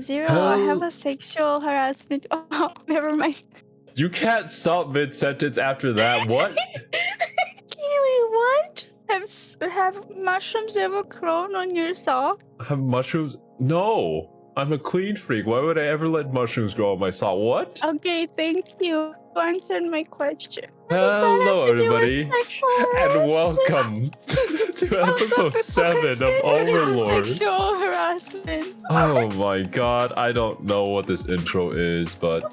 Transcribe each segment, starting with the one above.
Zero, I have a sexual harassment. Oh, never mind. You can't stop mid-sentence after that. What? Kiwi, what? Have mushrooms ever grown on your sock? Have mushrooms? No. I'm a clean freak. Why would I ever let mushrooms grow on my sock? What? Okay, thank you for answering my question. Hello, everybody, and welcome to episode 7 of Overlord. Sexual harassment. Oh my god, I don't know what this intro is, but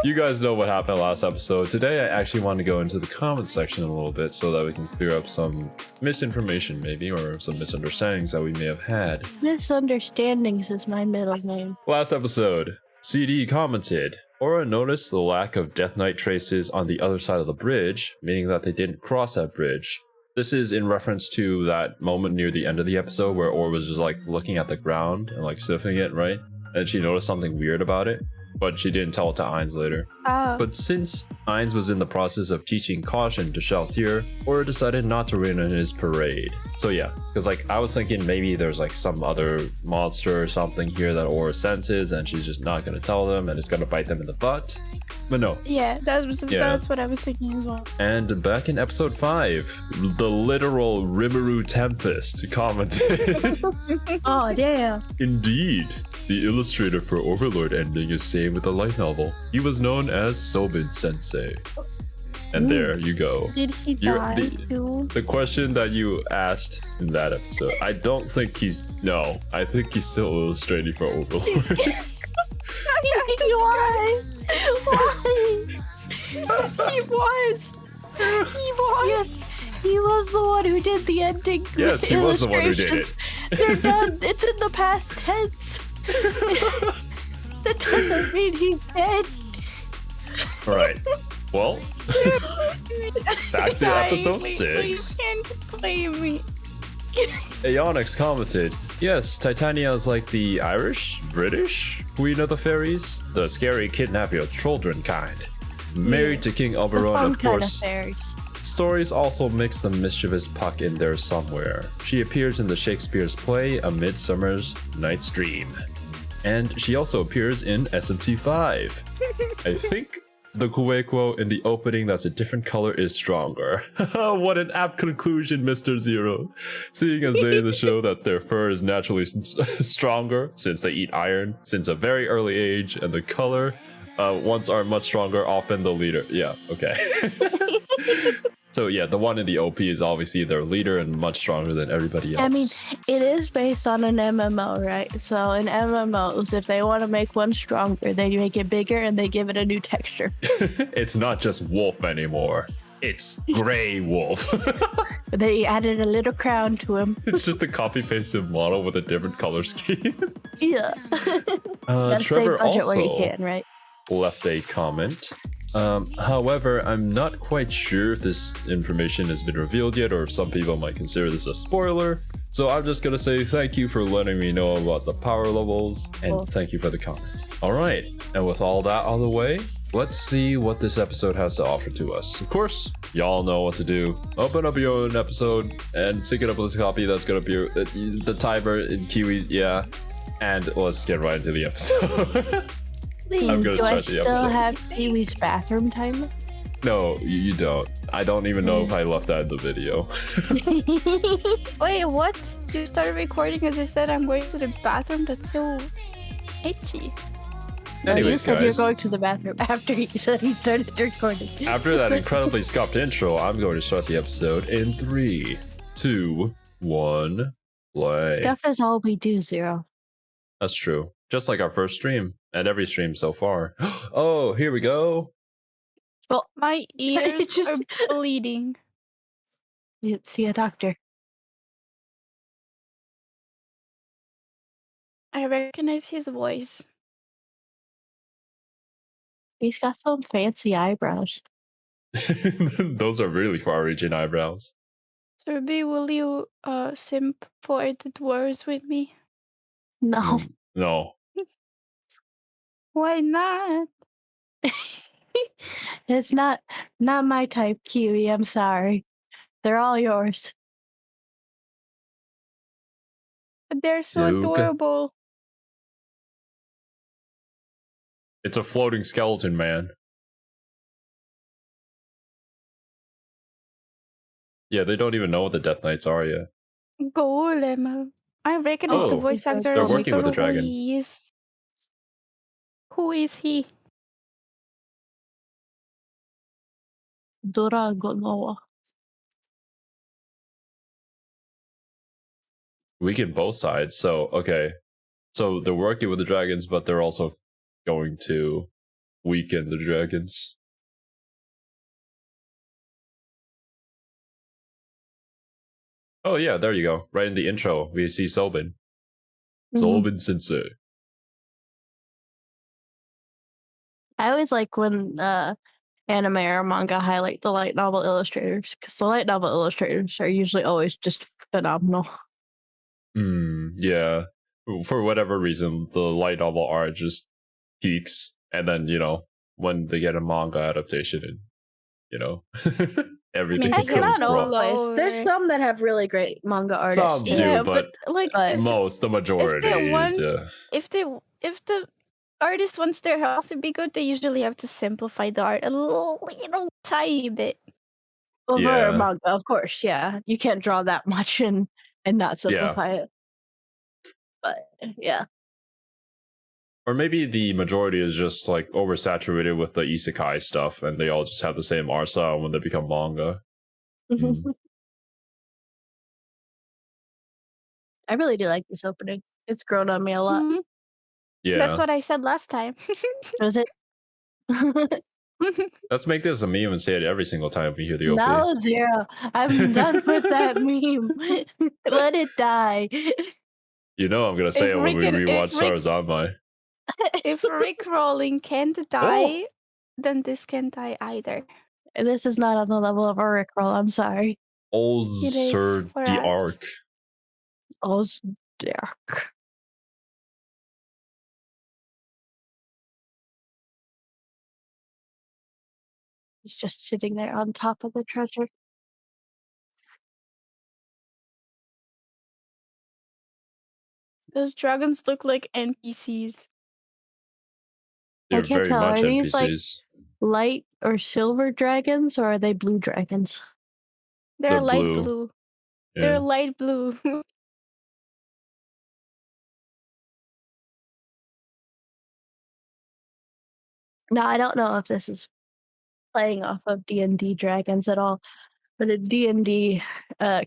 you guys know what happened last episode. Today, I actually want to go into the comment section a little bit so that we can clear up some misinformation, maybe, or some misunderstandings that we may have had. Misunderstandings is my middle name. Last episode, CD commented, Aura noticed the lack of Death Knight traces on the other side of the bridge, meaning that they didn't cross that bridge. This is in reference to that moment near the end of the episode where Aura was just like looking at the ground and like sniffing it, right? And she noticed something weird about it, but she didn't tell it to Ainz later. But since Ainz was in the process of teaching caution to Shalltear, Aura decided not to rain on his parade. So yeah, because like I was thinking maybe there's like some other monster or something here that Aura senses and she's just not going to tell them and it's going to bite them in the butt. But no. Yeah, that's what I was thinking as well. And back in episode 5, the literal Rimuru Tempest commented. Oh, damn. Indeed. The illustrator for Overlord ending is same with the light novel. He was known as Sobin Sensei. And there you go. Did he die too? The question that you asked in that episode, I don't think no, I think he's still illustrating for Overlord. Why? Why? He was. Yes, he was the one who did the ending. Yes, he was the one who did it. They're done. It's in the past tense. That doesn't mean he's dead. Right. Well, back to episode 6. You can't blame me. Aeonix commented, yes, Titania is like the Irish, British Queen of the Fairies, the scary kidnap your children kind. Married to King Oberon, of course. Stories also mix the mischievous Puck in there somewhere. She appears in the Shakespeare's play A Midsummer's Night's Dream. And she also appears in SMT5. I think the Quagoa in the opening that's a different color is stronger. What an apt conclusion, Mr. Zero. Seeing as they in the show that their fur is naturally stronger since they eat iron since a very early age, and the color ones are much stronger, often the leader. Yeah, okay. So yeah, the one in the OP is obviously their leader and much stronger than everybody else. I mean, it is based on an MMO, right? So in MMOs, if they want to make one stronger, they make it bigger and they give it a new texture. It's not just wolf anymore. It's gray wolf. They added a little crown to him. It's just a copy-pasted model with a different color scheme. Yeah. Trevor also where you can, right? left a comment. However, I'm not quite sure if this information has been revealed yet, or if some people might consider this a spoiler. So I'm just gonna say thank you for letting me know about the power levels, and thank you for the comment. All right, and with all that out of the way, let's see what this episode has to offer to us. Of course, y'all know what to do. Open up your own episode and sync it up with a copy that's gonna be the timer in Kiwis, yeah. And let's get right into the episode. Please, I'm gonna do I start the still episode. have Kiwi's bathroom timer? No, you don't. I don't even know if I left that in the video. Wait, what? You started recording as I said I'm going to the bathroom? That's so itchy. Anyways, you said guys, you're going to the bathroom after he said he started recording. after that incredibly scuffed intro, I'm going to start the episode in 3, 2, 1, play. Stuff is all we do, Zero. That's true. Just like our first stream, and every stream so far. Oh, here we go. Well, my ears are bleeding. You see a doctor. I recognize his voice. He's got some fancy eyebrows. Those are really far-reaching eyebrows. Ruby, will you simp for the dwarves with me? No. No. Why not? It's not my type, Kiwi. I'm sorry. They're all yours. But they're so Zuka. adorable. It's a floating skeleton man. Yeah, they don't even know what the Death Knights are yet. Golem. I recognize the voice actor. They're of working with the Mr. dragon. Ruiz. Who is he? Dragonoa. Weaken both sides. So okay, so they're working with the dragons, but they're also going to weaken the dragons. Oh yeah, there you go. Right in the intro, we see Sobin. Sobin Sensei. I always like when anime or manga highlight the light novel illustrators, because the light novel illustrators are usually always just phenomenal. Yeah. For whatever reason, the light novel art just peaks, and then when they get a manga adaptation, and everything I goes cannot wrong. always. There's some that have really great manga artists. Some too. do, Yeah, but like the majority. if the artist wants their health to be good, they usually have to simplify the art a little tiny bit. Over Yeah. manga, of course, yeah. You can't draw that much and not simplify it. But yeah. Or maybe the majority is just like oversaturated with the isekai stuff, and they all just have the same art style when they become manga. I really do like this opening. It's grown on me a lot. Mhm. Yeah. That's what I said last time. Was it? Let's make this a meme and say it every single time we hear the OP. No, Zero. I'm done with that meme. Let it die. I'm gonna say it when we rewatch Stars on My. If Rick Rolling can't die, then this can't die either. This is not on the level of a Rickroll. I'm sorry. Sir the Ark. The Ark. He's just sitting there on top of the treasure. Those dragons look like NPCs. They're I can't very tell. much Are these NPCs. Light or silver dragons, or are they blue dragons? They're light blue. blue. Yeah. They're light blue. Now, I don't know if this is playing off of D&D dragons at all, but a D&D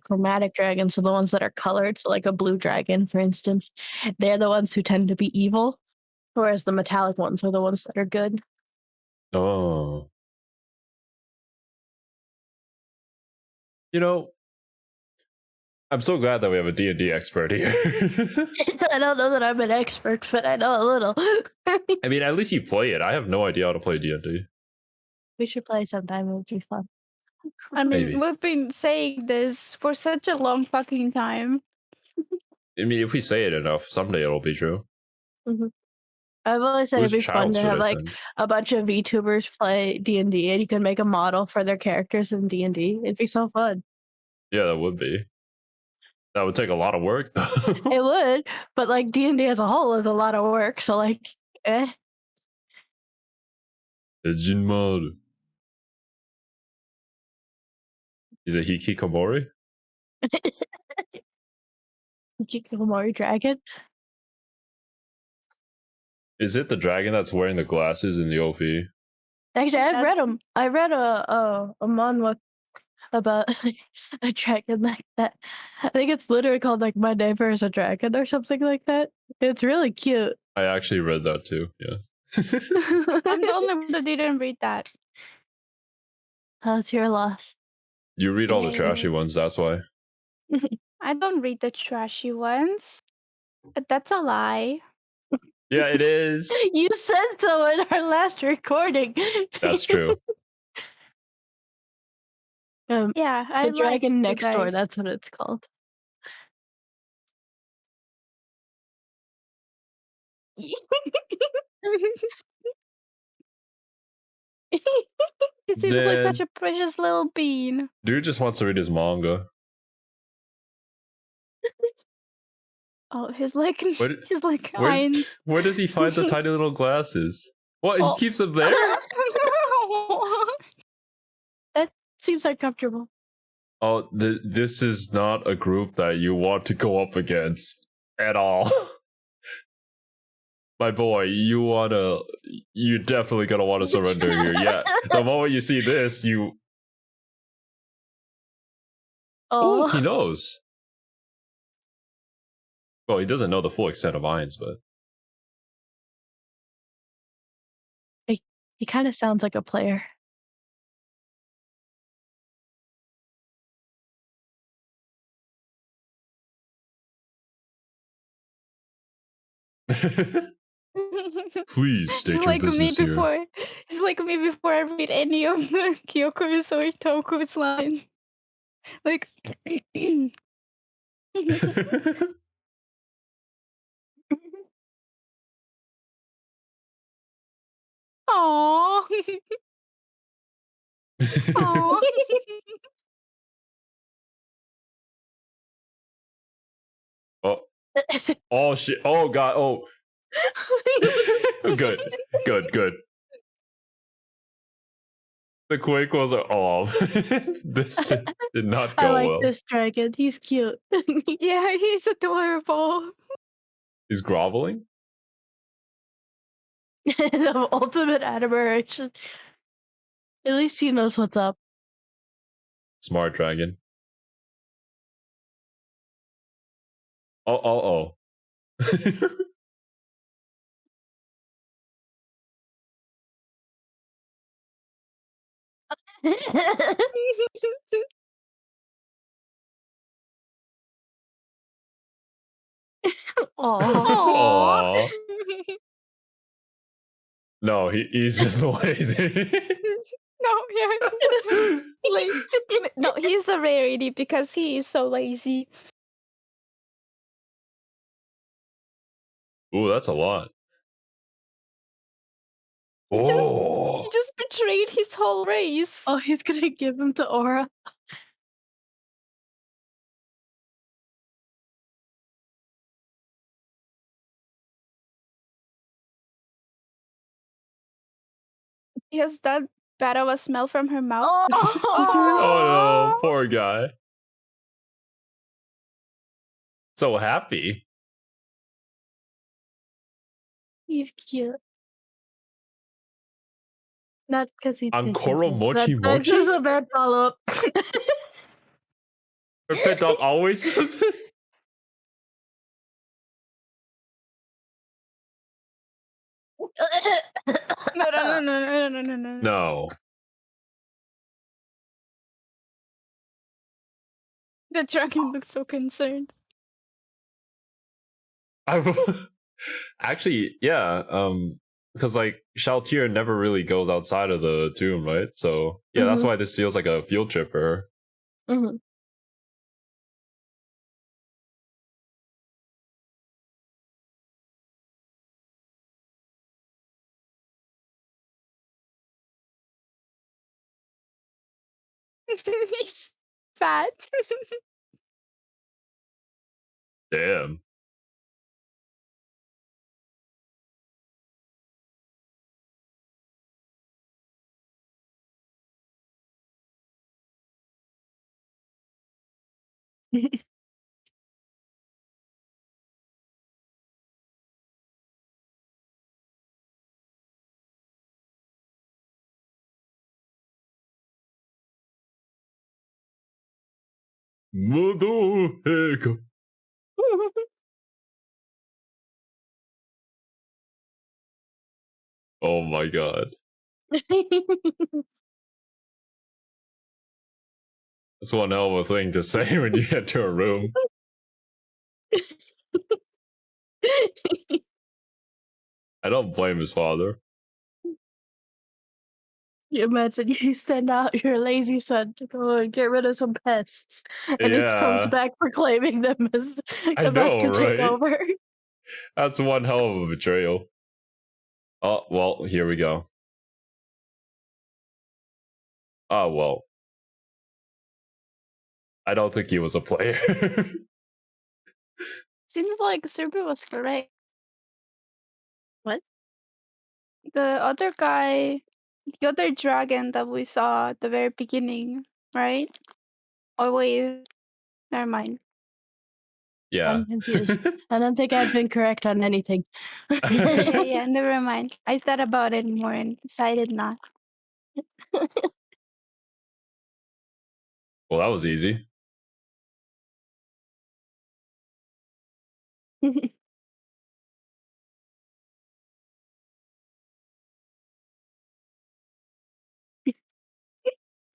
chromatic dragons are the ones that are colored. So like a blue dragon, for instance, they're the ones who tend to be evil, whereas the metallic ones are the ones that are good. Oh. I'm so glad that we have a D&D expert here. I don't know that I'm an expert, but I know a little. I mean, at least you play it. I have no idea how to play D&D. We should play sometime. It would be fun. I mean, Maybe. we've been saying this for such a long fucking time. I mean, if we say it enough, someday it'll be true. I've always said it'd be fun to have like a bunch of VTubers play D&D, and you can make a model for their characters in D&D. It'd be so fun. Yeah, that would be. That would take a lot of work, though. It would, but like D&D as a whole is a lot of work, so like, Hejinaml. Is it Hikikomori? Hikikomori dragon? Is it the dragon that's wearing the glasses in the OP? Actually, I've read them. I read a manhwa about a dragon like that. I think it's literally called like My Neighbor is a Dragon or something like that. It's really cute. I actually read that too, yeah. I'm the only one that didn't read that. That's your loss. You read all the trashy ones, that's why. I don't read the trashy ones. That's a lie. Yeah, it is. You said so in our last recording. That's true. Yeah, I The Dragon Next Door, that's what it's called. He seems like such a precious little bean. Dude just wants to read his manga. Oh, he's like Heinz. Where does he find the tiny little glasses? What? Oh. He keeps him there? That seems uncomfortable. Oh, this is not a group that you want to go up against at all. My boy, you're definitely gonna want to surrender here. Yeah, the moment you see this, you... Oh, he knows. Well, he doesn't know the full extent of Irons, but... He kind of sounds like a player. Please state your business here. It's like me before I read any of the Kyoko's or Toku's line. Like, aww. Aww. Oh. Oh shit. Oh god. Oh. Good. The Quakos are off. This did not go I like well. this dragon. He's cute. Yeah, he's adorable. He's groveling? The ultimate admiration. At least he knows what's up. Smart dragon. Oh. Aww. No, he's just lazy. No, yeah. Like, no, he's the rarity because he is so lazy. Ooh, that's a lot. He just betrayed his whole race. Oh, he's gonna give him to Aura. He has that bad of a smell from her mouth. Oh no, poor guy. So happy. He's cute. Not because he Ankoro pisses. Mochi That's Mochi? just a bad follow-up. Her pet dog always says it? No. No. The dragon looks so concerned. Actually, yeah, because like Shalltear never really goes outside of the tomb, right? So yeah, that's why this feels like a field trip for her. Mm-hmm. He's fat. Damn. Monogatari. Oh my god. That's one hell of a thing to say when you get to a room. I don't blame his father. You imagine you send out your lazy son to go and get rid of some pests, and he comes back proclaiming them as about to take over. That's one hell of a betrayal. Oh, well, here we go. Oh, well. I don't think he was a player. Seems like Serbu was correct. What? the other guy, the other dragon that we saw at the very beginning, right? Oh wait, never mind. Yeah. I'm confused. I don't think I've been correct on anything. Yeah, never mind. I thought about it more and decided not. Well, that was easy.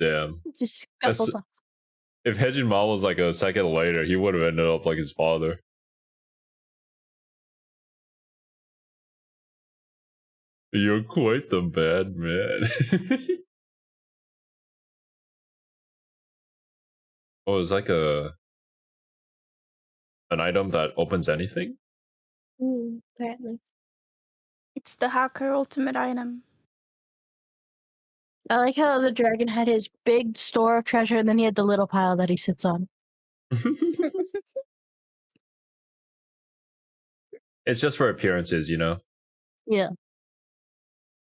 Damn. Just That's, scuffles off. if Hejinaml was like a second later, he would have ended up like his father. You're quite the bad man. Oh, it's like an item that opens anything? Apparently. It's the hacker ultimate item. I like how the dragon had his big store of treasure and then he had the little pile that he sits on. It's just for appearances, you know? Yeah.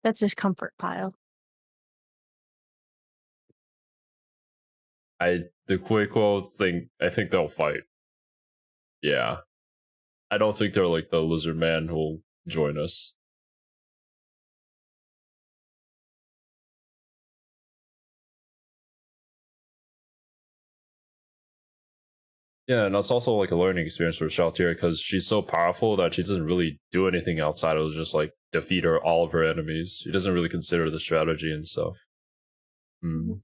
That's his comfort pile. The Quagoa thing, I think they'll fight. Yeah. I don't think they're like the lizard man who'll join us. Yeah, and it's also like a learning experience for Shalltear because she's so powerful that she doesn't really do anything outside of just like defeat all of her enemies. She doesn't really consider the strategy and stuff. And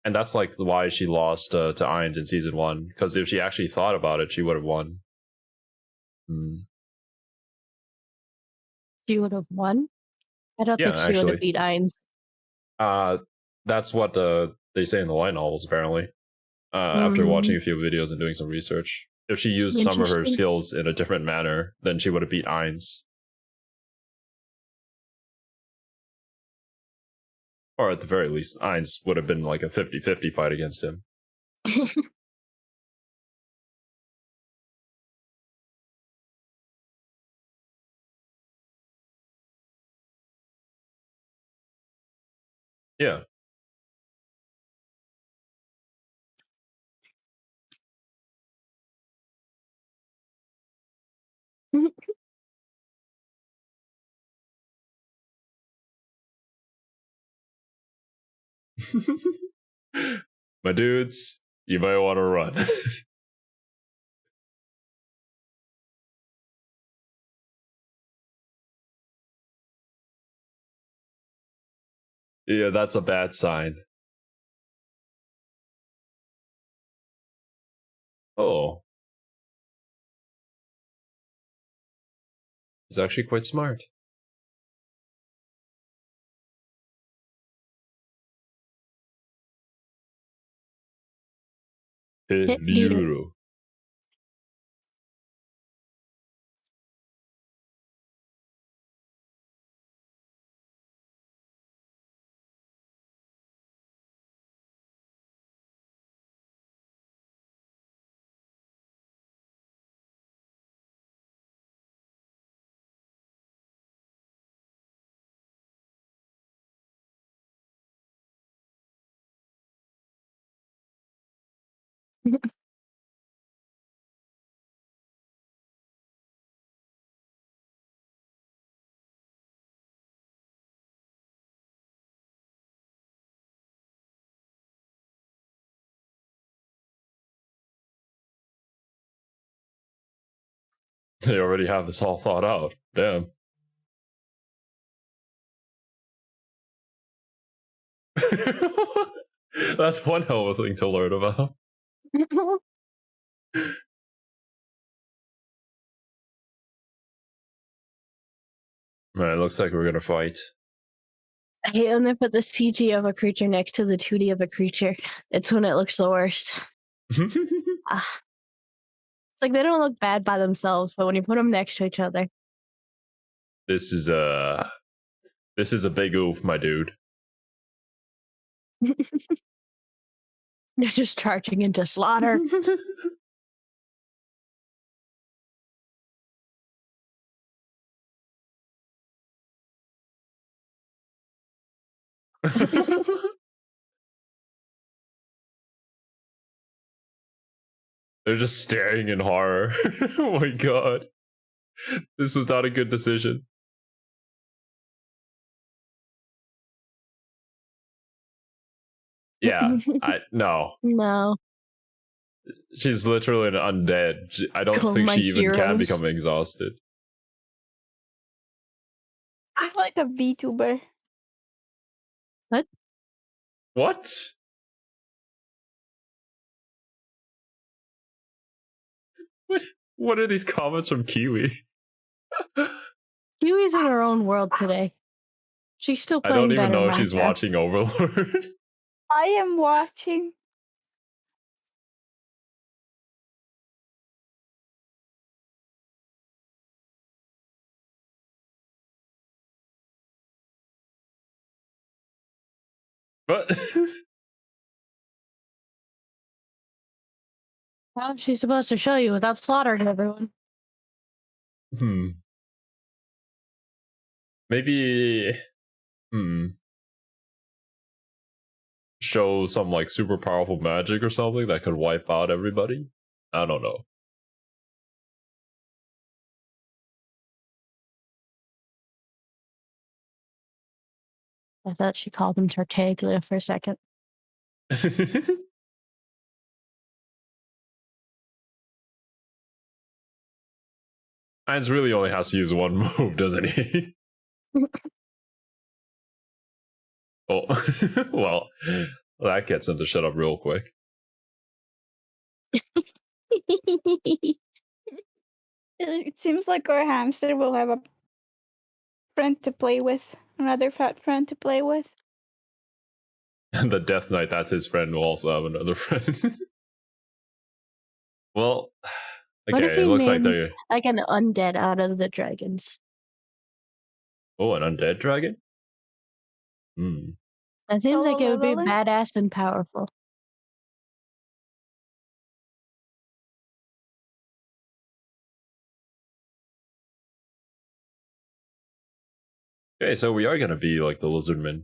that's like why she lost to Ainz in season 1, because if she actually thought about it, she would have won. She would have won? I don't think she would have beat Ainz. That's what they say in the light novels, apparently. After watching a few videos and doing some research. If she used some of her skills in a different manner, then she would have beat Ainz. Or at the very least, Ainz would have been like a 50-50 fight against him. Yeah. My dudes, you might want to run. Yeah, that's a bad sign. Oh. He's actually quite smart. Hejinaml. They already have this all thought out. Damn. That's one hell of a thing to learn about. Man, it looks like we're gonna fight. I hate when they put the CG of a creature next to the 2D of a creature. It's when it looks the worst. It's like they don't look bad by themselves, but when you put them next to each other. This is a big oof, my dude. They're just charging into slaughter. They're just staring in horror. Oh my god. This was not a good decision. Yeah, no. No. She's literally an undead. I don't Call think my she even can heroes. become exhausted. She's like a Vtuber. What? What? What are these comments from Kiwi? Kiwi's in her own world today. She's still I playing don't even better know if she's Minecraft. watching Overlord. I am watching. What? How's she supposed to show you without slaughtering everyone? Maybe. Show some like super powerful magic or something that could wipe out everybody? I don't know. I thought she called him Tartaglia for a second. Heinz really only has to use one move, doesn't he? Oh, well, that gets him to shut up real quick. It seems like our hamster will have a friend to play with, another fat friend to play with. And the Death Knight, that's his friend, will also have another friend. Well, okay, it looks like they're like an undead out of the dragons. Oh, an undead dragon? That seems like it would be badass and powerful. Okay, so we are gonna be like the lizardmen.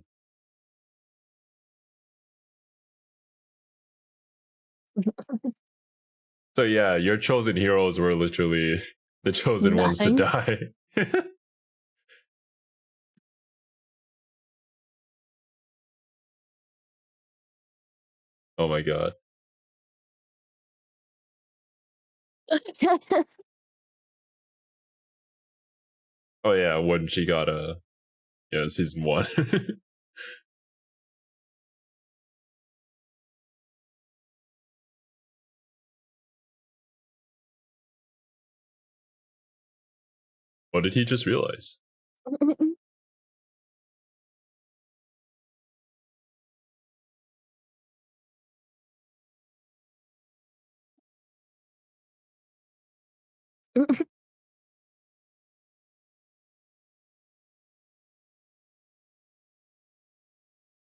So yeah, your chosen heroes were literally the chosen ones to die. Oh my god. Oh yeah, when she got season 1. What did he just realize?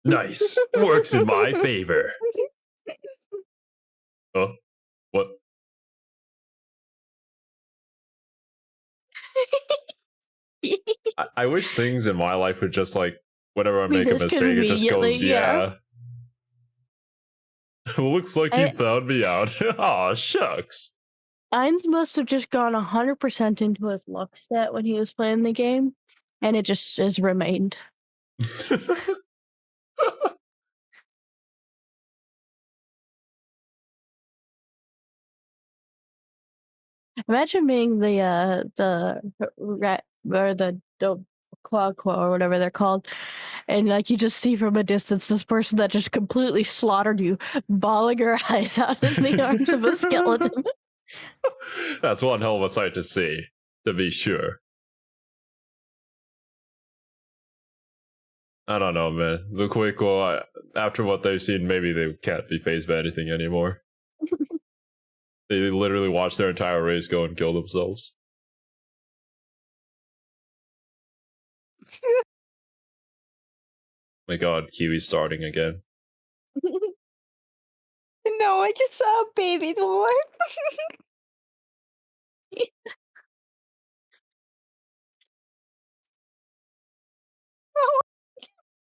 Nice. Works in my favor. Oh, what? I wish things in my life would just like, whenever I make a mistake, it just goes, yeah. Looks like you found me out. Aw, shucks. Ainz must have just gone 100% into his luck stat when he was playing the game, and it just has remained. Imagine being the rat or the Quagoa or whatever they're called, and like you just see from a distance this person that just completely slaughtered you, bawling her eyes out in the arms of a skeleton. That's one hell of a sight to see, to be sure. I don't know, man. The Quagoa, after what they've seen, maybe they can't be phased by anything anymore. They literally watched their entire race go and kill themselves. My god, Kiwi's starting again. No, I just saw a baby dwarf.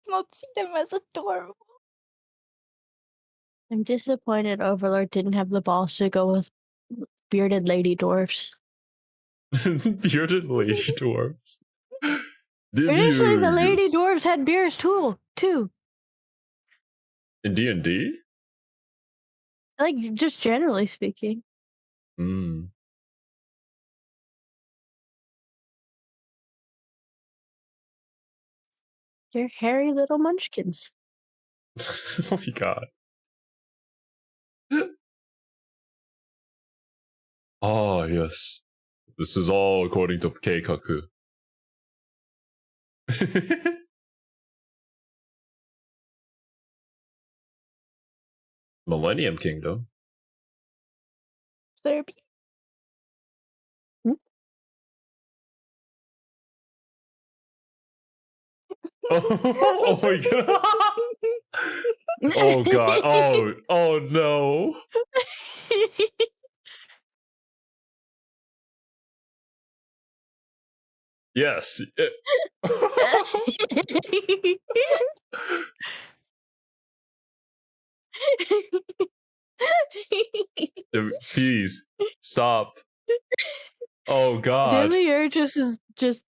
not see them as adorable. I'm disappointed Overlord didn't have the balls to go with bearded lady dwarfs. Bearded lady dwarves. Initially, the lady dwarves had beards too. In D&D? Like, just generally speaking. Mm. They're hairy little munchkins. Oh my god. Oh, yes. This is all according to Keikaku. Millennium Kingdom? Serbia. Oh my god. Oh god. Oh no. Yes. Please stop. Oh god. Demiurgus is just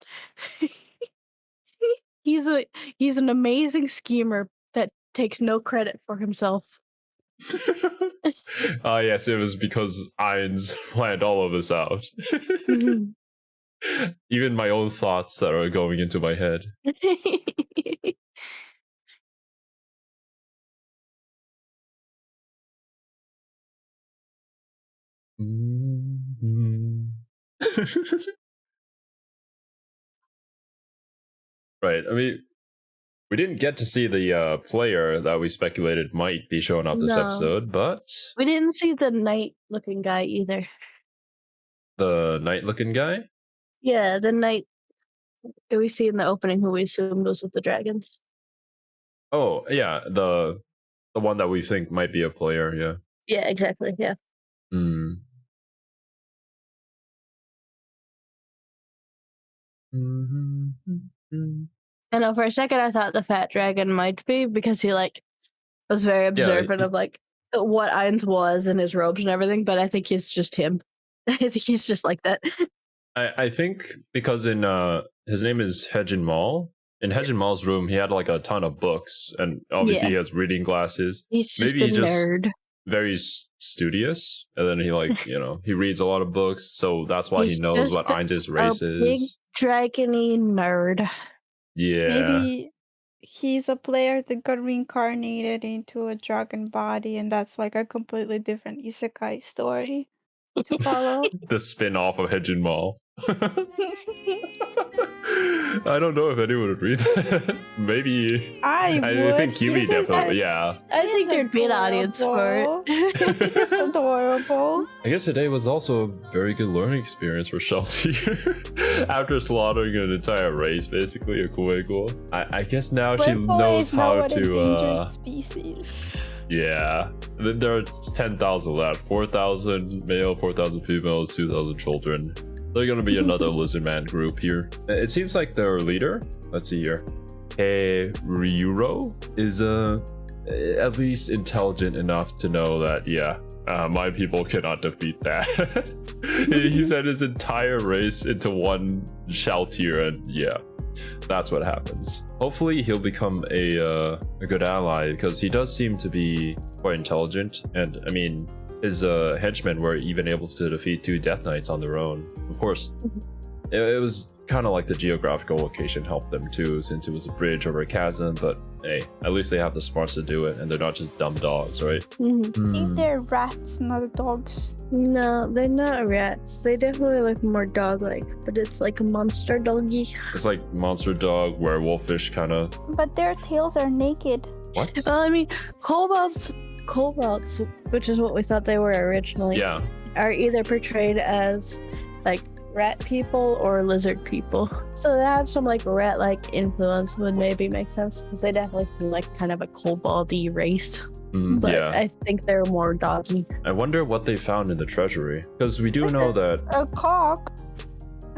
he's an amazing schemer that takes no credit for himself. Yes, it was because Ainz planned all of this out. Even my own thoughts that are going into my head. Right, I mean, we didn't get to see the player that we speculated might be showing up this episode, but... We didn't see the knight-looking guy either. The knight-looking guy? Yeah, the knight we see in the opening who we assumed was with the dragons. Oh, yeah, the one that we think might be a player, yeah. Yeah, exactly, yeah. Hmm. I know, for a second I thought the fat dragon might be, because he, like, was very observant of, like, what Ainz was and his robes and everything, but I think he's just him. I think he's just like that. I think because in, his name is Hejinaml. In Hejinaml's room, he had, like, a ton of books, and obviously he has reading glasses. He's just a nerd. Very studious, and then he, like, you know, he reads a lot of books, so that's why he knows what Ainz's race is. Big dragony nerd. Yeah. Maybe he's a player that got reincarnated into a dragon body, and that's like a completely different isekai story to follow. The spin-off of Hejinaml. I don't know if anyone would read that. Maybe I think Kiwi definitely, yeah. I think there'd be an audience for it. It's adorable. I guess today was also a very good learning experience for Shalltear. After slaughtering an entire race, basically, a Quagoa. I guess now she knows how to species. Yeah. There are 10,000 left. 4,000 male, 4,000 females, 2,000 children. They're gonna be another lizard man group here. It seems like their leader, let's see here, Ryuro, is at least intelligent enough to know that, yeah, my people cannot defeat that. He sent his entire race into one Shalltear, and yeah, that's what happens. Hopefully he'll become a good ally, because he does seem to be quite intelligent, and I mean, his henchmen were even able to defeat 2 Death Knights on their own. Of course, it was kind of like the geographical location helped them too, since it was a bridge over a chasm, but hey, at least they have the smarts to do it, and they're not just dumb dogs, right? I think they're rats, not dogs. No, they're not rats. They definitely look more dog-like, but it's like a monster doggy. It's like monster dog, werewolfish kind of. But their tails are naked. What? Well, I mean, kobolds, which is what we thought they were originally, Yeah. are either portrayed as like rat people or lizard people. So they have some like rat-like influence would maybe make sense, because they definitely seem like kind of a koboldy race. But Yeah. I think they're more doggy. I wonder what they found in the treasury, because we do know that. A cock.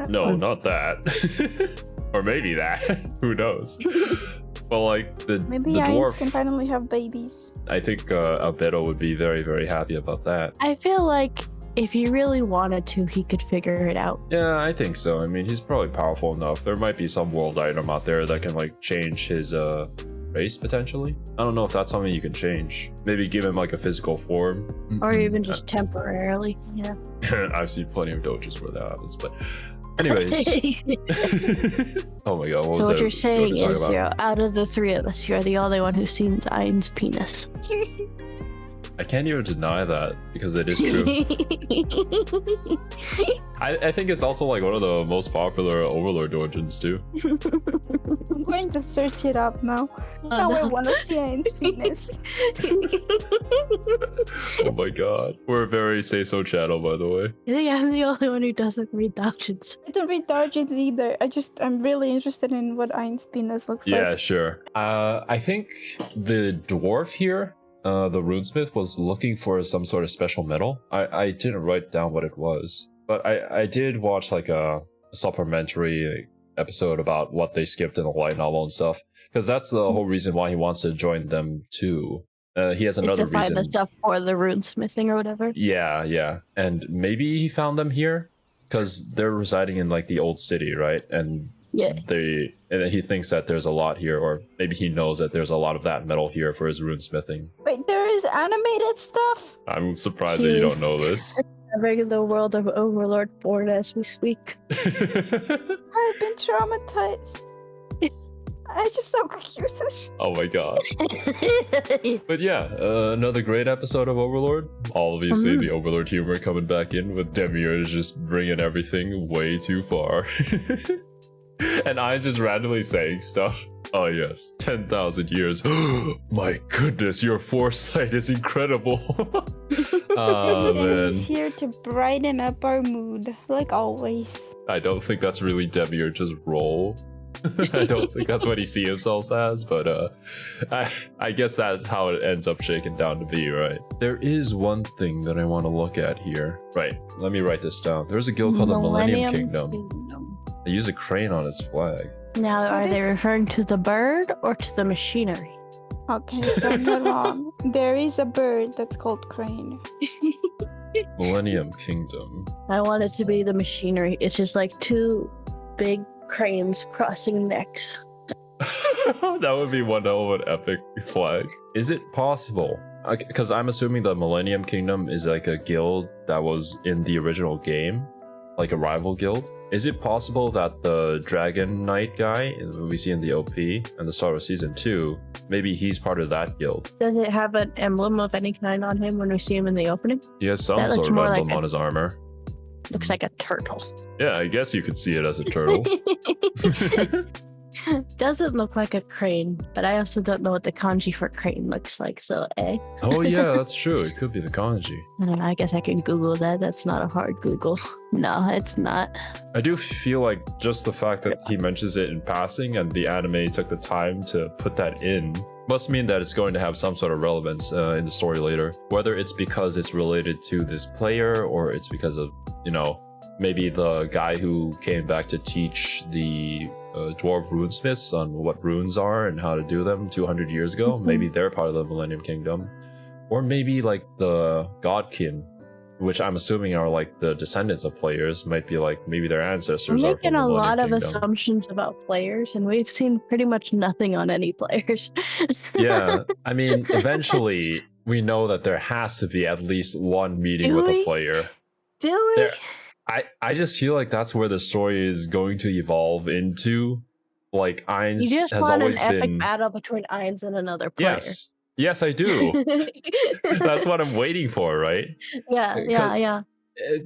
No, not that. Or maybe that. Who knows? Well, like the Maybe the Ainz dwarf. can finally have babies. I think Albedo would be very, very happy about that. I feel like if he really wanted to, he could figure it out. Yeah, I think so. I mean, he's probably powerful enough. There might be some world item out there that can like change his race potentially. I don't know if that's something you can change. Maybe give him like a physical form, Or even just temporarily. Yeah. I've seen plenty of dojos where that happens, but anyways. Oh my god, So what you're saying talking is, about? out of the three of us, you're the only one who's seen Ain's penis. I can't even deny that because it is true. I think it's also like one of the most popular Overlord dungeons too. I'm going to search it up now. Now I no. want to see Ain's penis. Oh my god. We're a very say-so channel, by the way. I think I'm the only one who doesn't read dungeons. I don't read dungeons either. I'm really interested in what Ain's penis looks like. Yeah, sure. I think the dwarf here, the runesmith, was looking for some sort of special metal. I didn't write down what it was, but I did watch like a supplementary episode about what they skipped in the light novel and stuff, because that's the whole reason why he wants to join them too. He has Is another to find reason. the stuff for the runesmithing or whatever. Yeah, and maybe he found them here because they're residing in like the old city, right? And Yeah. and he thinks that there's a lot here, or maybe he knows that there's a lot of that metal here for his runesmithing. Wait, there is animated stuff? I'm surprised that you don't know this. Having the world of Overlord born as we speak. I've been traumatized. I just so curious. Oh my god. But yeah, another great episode of Overlord. Obviously, the Overlord humor coming back in with Demiurge just bringing everything way too far. And I'm just randomly saying stuff. Oh yes, 10,000 years. My goodness, your foresight is incredible. Oh And he's man. here to brighten up our mood, like always. I don't think that's really Demiurge's role. I don't think that's what he sees himself as, but I guess that's how it ends up shaken down to be, right? There is one thing that I want to look at here. Right, let me write this down. There's a guild called the Millennium Kingdom. They use a crane on its flag. Now, are they referring to the bird or to the machinery? Okay, so I'm not wrong. There is a bird that's called Crane. Millennium Kingdom. I want it to be the machinery. It's just like two big cranes crossing necks. That would be one hell of an epic flag. Is it possible? Because I'm assuming the Millennium Kingdom is like a guild that was in the original game, like a rival guild. Is it possible that the Dragon Knight guy we see in the OP and the start of season 2, maybe he's part of that guild? Does it have an emblem of any kind on him when we see him in the opening? He has some That looks sort of more emblem like on his armor. Looks like a turtle. Yeah, I guess you could see it as a turtle. Doesn't look like a crane, but I also don't know what the kanji for crane looks like, so Oh yeah, that's true. It could be the kanji. I don't know, I guess I can Google that. That's not a hard Google. No, it's not. I do feel like just the fact that he mentions it in passing and the anime took the time to put that in must mean that it's going to have some sort of relevance in the story later. Whether it's because it's related to this player or it's because of, you know, maybe the guy who came back to teach the dwarf runesmiths on what runes are and how to do them 200 years ago. Maybe they're part of the Millennium Kingdom. Or maybe like the Godkin, which I'm assuming are like the descendants of players, might be like maybe their ancestors We're are from making the a lot Millennium of Kingdom. assumptions about players, and we've seen pretty much nothing on any players. Yeah, I mean, eventually we know that there has to be at least one meeting Do with we? a player. Do we? There, I just feel like that's where the story is going to evolve into. Like Ainz You just has want an always epic been. battle between Ainz and another player. Yes, I do. That's what I'm waiting for, right? Yeah.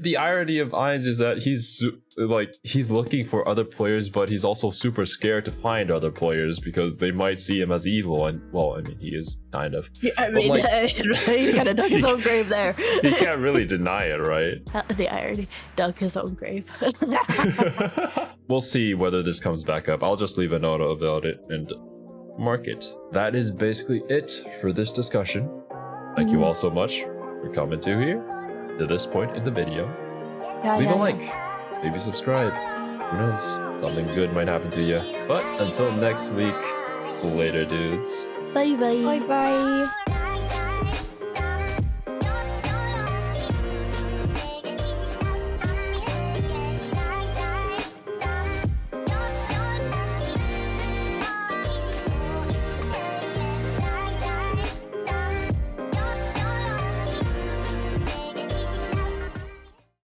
The irony of Ainz is that he's looking for other players, but he's also super scared to find other players because they might see him as evil. And well, I mean, he is kind of. I mean, like- he kind of dug his own grave there. He can't really deny it, right? The irony, dug his own grave. We'll see whether this comes back up. I'll just leave a note about it and mark it. That is basically it for this discussion. Thank you all so much for coming to this point in the video. Leave a like, maybe subscribe. Who knows? Something good might happen to you. But until next week, Later, dudes. Bye bye. Bye bye.